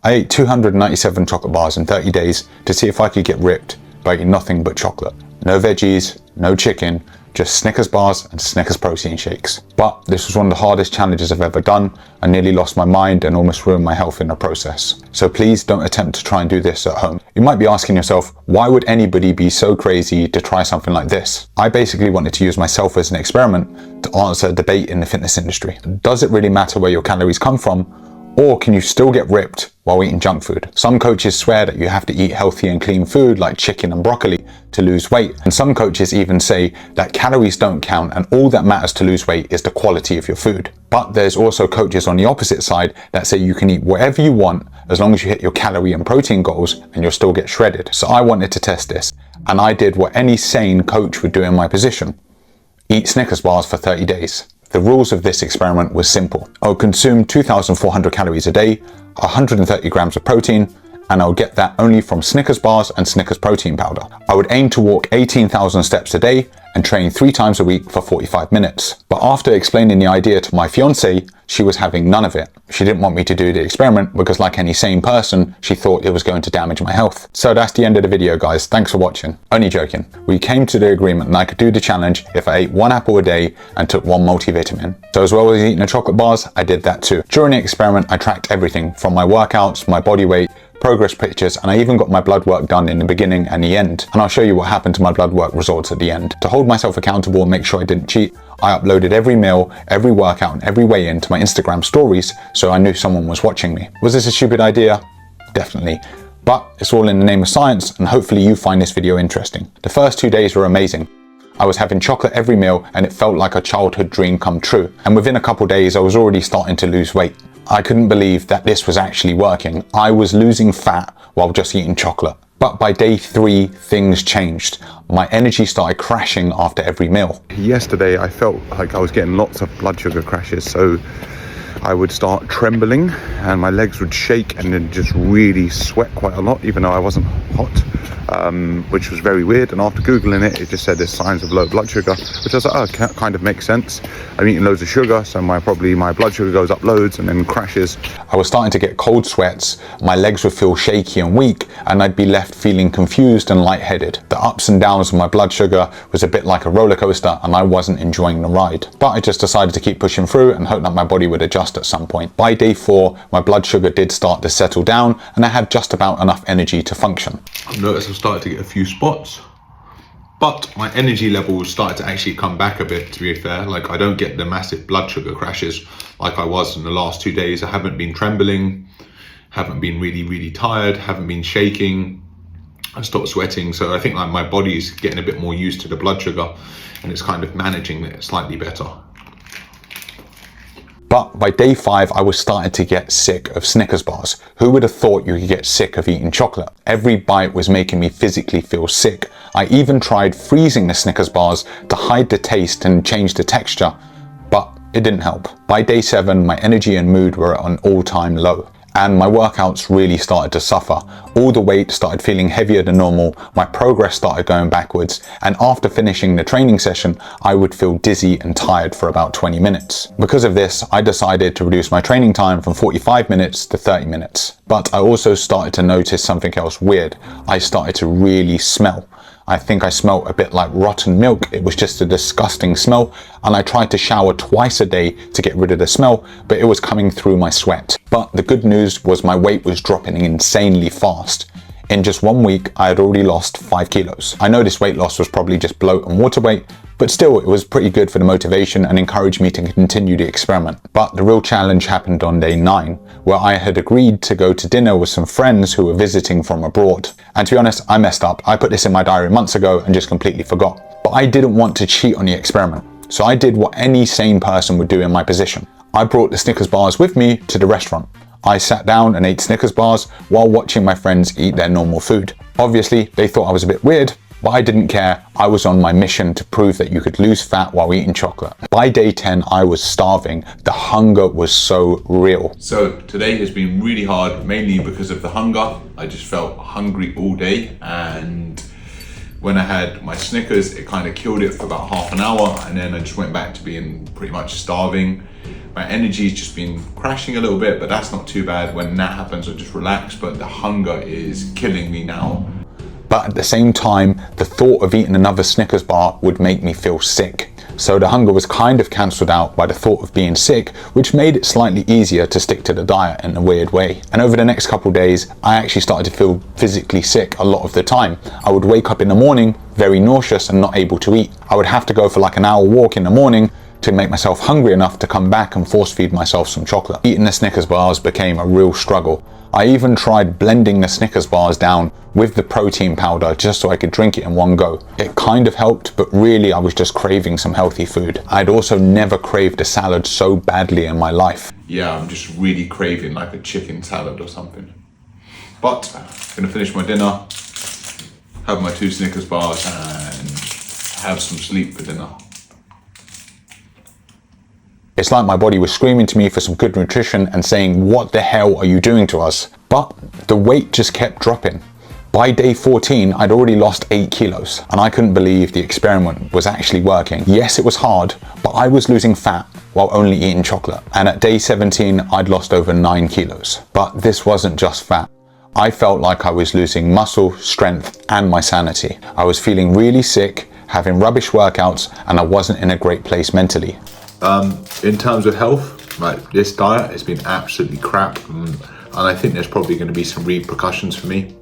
I ate 297 chocolate bars in 30 days to see if I could get ripped by eating nothing but chocolate. No veggies, no chicken, just Snickers bars and Snickers protein shakes. But this was one of the hardest challenges I've ever done. I nearly lost my mind and almost ruined my health in the process. So please don't attempt to try and do this at home. You might be asking yourself, why would anybody be so crazy to try something like this? I basically wanted to use myself as an experiment to answer a debate in the fitness industry. Does it really matter where your calories come from? Or can you still get ripped while eating junk food? Some coaches swear that you have to eat healthy and clean food like chicken and broccoli to lose weight. And some coaches even say that calories don't count and all that matters to lose weight is the quality of your food. But there's also coaches on the opposite side that say you can eat whatever you want as long as you hit your calorie and protein goals and you'll still get shredded. So I wanted to test this, and I did what any sane coach would do in my position. Eat Snickers bars for 30 days. The rules of this experiment was simple. I would consume 2,400 calories a day, 130 grams of protein, and I would get that only from Snickers bars and Snickers protein powder. I would aim to walk 18,000 steps a day and train 3 times a week for 45 minutes. But after explaining the idea to my fiance, she was having none of it. She didn't want me to do the experiment because, like any sane person, she thought it was going to damage my health. So that's the end of the video, guys. Thanks for watching. Only joking. We came to the agreement that I could do the challenge if I ate 1 apple a day and took 1 multivitamin. So as well as eating the chocolate bars, I did that too. During the experiment, I tracked everything from my workouts, my body weight, progress pictures, and I even got my blood work done in the beginning and the end. And I'll show you what happened to my blood work results at the end. To hold myself accountable and make sure I didn't cheat, I uploaded every meal, every workout, and every weigh-in to my Instagram stories so I knew someone was watching me. Was this a stupid idea? Definitely. But it's all in the name of science, and hopefully you find this video interesting. The first 2 days were amazing. I was having chocolate every meal and it felt like a childhood dream come true. And within a couple days, I was already starting to lose weight. I couldn't believe that this was actually working. I was losing fat while just eating chocolate. But by day 3, things changed. My energy started crashing after every meal. Yesterday, I felt like I was getting lots of blood sugar crashes. So I would start trembling and my legs would shake and then just really sweat quite a lot, even though I wasn't hot, which was very weird. And after Googling it, it just said there's signs of low blood sugar, which I was like, oh, kind of makes sense. I'm eating loads of sugar, so my blood sugar goes up loads and then crashes. I was starting to get cold sweats, my legs would feel shaky and weak, and I'd be left feeling confused and lightheaded. The ups and downs of my blood sugar was a bit like a roller coaster and I wasn't enjoying the ride. But I just decided to keep pushing through and hope that my body would adjust at some point. By day 4, my blood sugar did start to settle down and I had just about enough energy to function. I've noticed I've started to get a few spots, but my energy levels started to actually come back a bit, to be fair. Like, I don't get the massive blood sugar crashes like I was in the last 2 days. I haven't been trembling, haven't been really tired, haven't been shaking. I stopped sweating, so I think like my body's getting a bit more used to the blood sugar and it's kind of managing it slightly better. But by day 5, I was starting to get sick of Snickers bars. Who would have thought you could get sick of eating chocolate? Every bite was making me physically feel sick. I even tried freezing the Snickers bars to hide the taste and change the texture, but it didn't help. By day 7, my energy and mood were at an all-time low. And my workouts really started to suffer. All the weight started feeling heavier than normal, my progress started going backwards, and after finishing the training session, I would feel dizzy and tired for about 20 minutes. Because of this, I decided to reduce my training time from 45 minutes to 30 minutes. But I also started to notice something else weird. I started to really smell. I think I smelled a bit like rotten milk. It was just a disgusting smell, and I tried to shower twice a day to get rid of the smell, but it was coming through my sweat. But the good news was my weight was dropping insanely fast. In just 1 week, I had already lost 5 kilos. I know this weight loss was probably just bloat and water weight, but still it was pretty good for the motivation and encouraged me to continue the experiment. But the real challenge happened on day 9, where I had agreed to go to dinner with some friends who were visiting from abroad. And to be honest, I messed up. I put this in my diary months ago and just completely forgot. But I didn't want to cheat on the experiment, so I did what any sane person would do in my position. I brought the Snickers bars with me to the restaurant. I sat down and ate Snickers bars while watching my friends eat their normal food. Obviously, they thought I was a bit weird, but I didn't care. I was on my mission to prove that you could lose fat while eating chocolate. By day 10, I was starving. The hunger was so real. So today has been really hard, mainly because of the hunger. I just felt hungry all day, and when I had my Snickers, it kind of killed it for about half an hour, and then I just went back to being pretty much starving. My energy's just been crashing a little bit, but that's not too bad. When that happens, I just relax, but the hunger is killing me now. But at the same time, the thought of eating another Snickers bar would make me feel sick. So the hunger was kind of cancelled out by the thought of being sick, which made it slightly easier to stick to the diet in a weird way. And over the next couple of days, I actually started to feel physically sick a lot of the time. I would wake up in the morning very nauseous and not able to eat. I would have to go for like an hour walk in the morning to make myself hungry enough to come back and force feed myself some chocolate. Eating the Snickers bars became a real struggle. I even tried blending the Snickers bars down with the protein powder just so I could drink it in one go. It kind of helped, but really I was just craving some healthy food. I'd also never craved a salad so badly in my life. Yeah, I'm just really craving like a chicken salad or something. But I'm gonna finish my dinner, have my 2 Snickers bars and have some sleep for dinner. It's like my body was screaming to me for some good nutrition and saying, what the hell are you doing to us? But the weight just kept dropping. By day 14, I'd already lost 8 kilos, and I couldn't believe the experiment was actually working. Yes, it was hard, but I was losing fat while only eating chocolate. And at day 17, I'd lost over 9 kilos. But this wasn't just fat. I felt like I was losing muscle, strength, and my sanity. I was feeling really sick, having rubbish workouts, and I wasn't in a great place mentally. In terms of health, like this diet has been absolutely crap, and I think there's probably going to be some repercussions for me.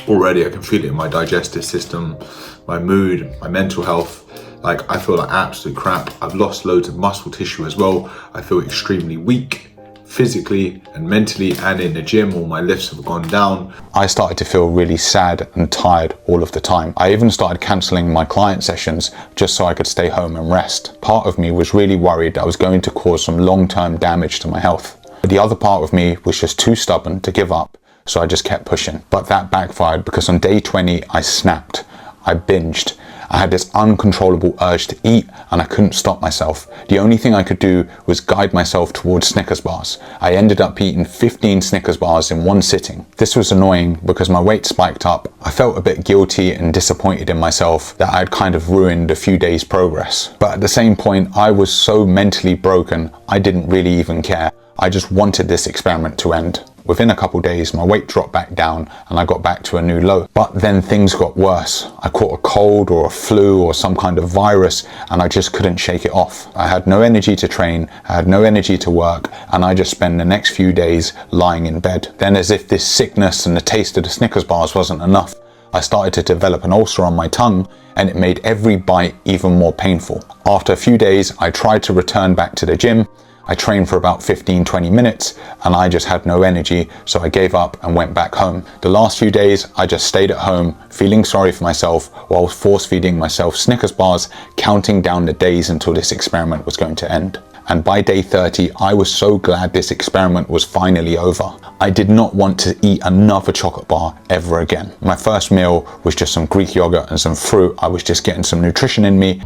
Already I can feel it in my digestive system, my mood, my mental health. Like I feel like absolute crap. I've lost loads of muscle tissue as well. I feel extremely weak physically and mentally, and in the gym all my lifts have gone down. I started to feel really sad and tired all of the time. I even started cancelling my client sessions just so I could stay home and rest. Part of me was really worried I was going to cause some long-term damage to my health. But the other part of me was just too stubborn to give up, so I just kept pushing. But that backfired because on day 20 I snapped. I binged. I had this uncontrollable urge to eat and I couldn't stop myself. The only thing I could do was guide myself towards Snickers bars. I ended up eating 15 Snickers bars in one sitting. This was annoying because my weight spiked up. I felt a bit guilty and disappointed in myself that I had kind of ruined a few days' progress. But at the same point, I was so mentally broken, I didn't really even care. I just wanted this experiment to end. Within a couple days, my weight dropped back down and I got back to a new low. But then things got worse. I caught a cold or a flu or some kind of virus and I just couldn't shake it off. I had no energy to train, I had no energy to work, and I just spent the next few days lying in bed. Then as if this sickness and the taste of the Snickers bars wasn't enough, I started to develop an ulcer on my tongue and it made every bite even more painful. After a few days, I tried to return back to the gym. I trained for about 15-20 minutes and I just had no energy, so I gave up and went back home. The last few days I just stayed at home feeling sorry for myself while force feeding myself Snickers bars, counting down the days until this experiment was going to end. And by day 30 I was so glad this experiment was finally over. I did not want to eat another chocolate bar ever again. My first meal was just some Greek yogurt and some fruit. I was just getting some nutrition in me.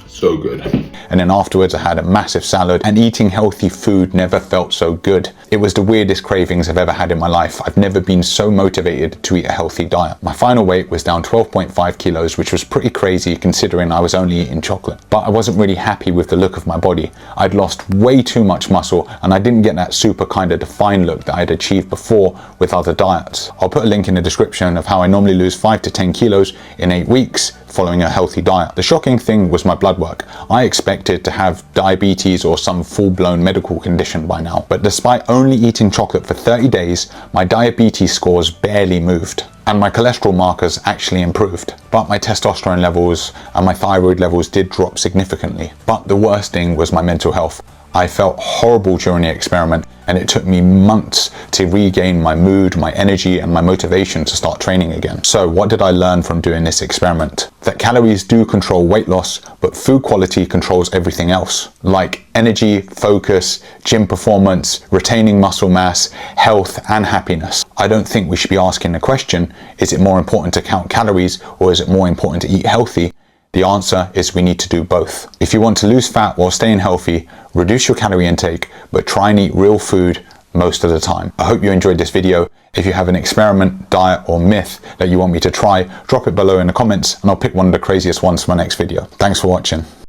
So good. And then afterwards I had a massive salad, and eating healthy food never felt so good. It was the weirdest cravings I've ever had in my life. I've never been so motivated to eat a healthy diet. My final weight was down 12.5 kilos, which was pretty crazy considering I was only eating chocolate. But I wasn't really happy with the look of my body. I'd lost way too much muscle and I didn't get that super kind of defined look that I'd achieved before with other diets. I'll put a link in the description of how I normally lose 5 to 10 kilos in 8 weeks following a healthy diet. The shocking thing was my blood work. I expected to have diabetes or some full-blown medical condition by now, but despite only eating chocolate for 30 days, my diabetes scores barely moved. And my cholesterol markers actually improved. But my testosterone levels and my thyroid levels did drop significantly. But the worst thing was my mental health. I felt horrible during the experiment, and it took me months to regain my mood, my energy, and my motivation to start training again. So what did I learn from doing this experiment? That calories do control weight loss, but food quality controls everything else, like energy, focus, gym performance, retaining muscle mass, health, and happiness. I don't think we should be asking the question, is it more important to count calories or is it more important to eat healthy? The answer is we need to do both. If you want to lose fat while staying healthy, reduce your calorie intake, but try and eat real food, most of the time. I hope you enjoyed this video. If you have an experiment, diet or myth that you want me to try, drop it below in the comments and I'll pick one of the craziest ones for my next video. Thanks for watching.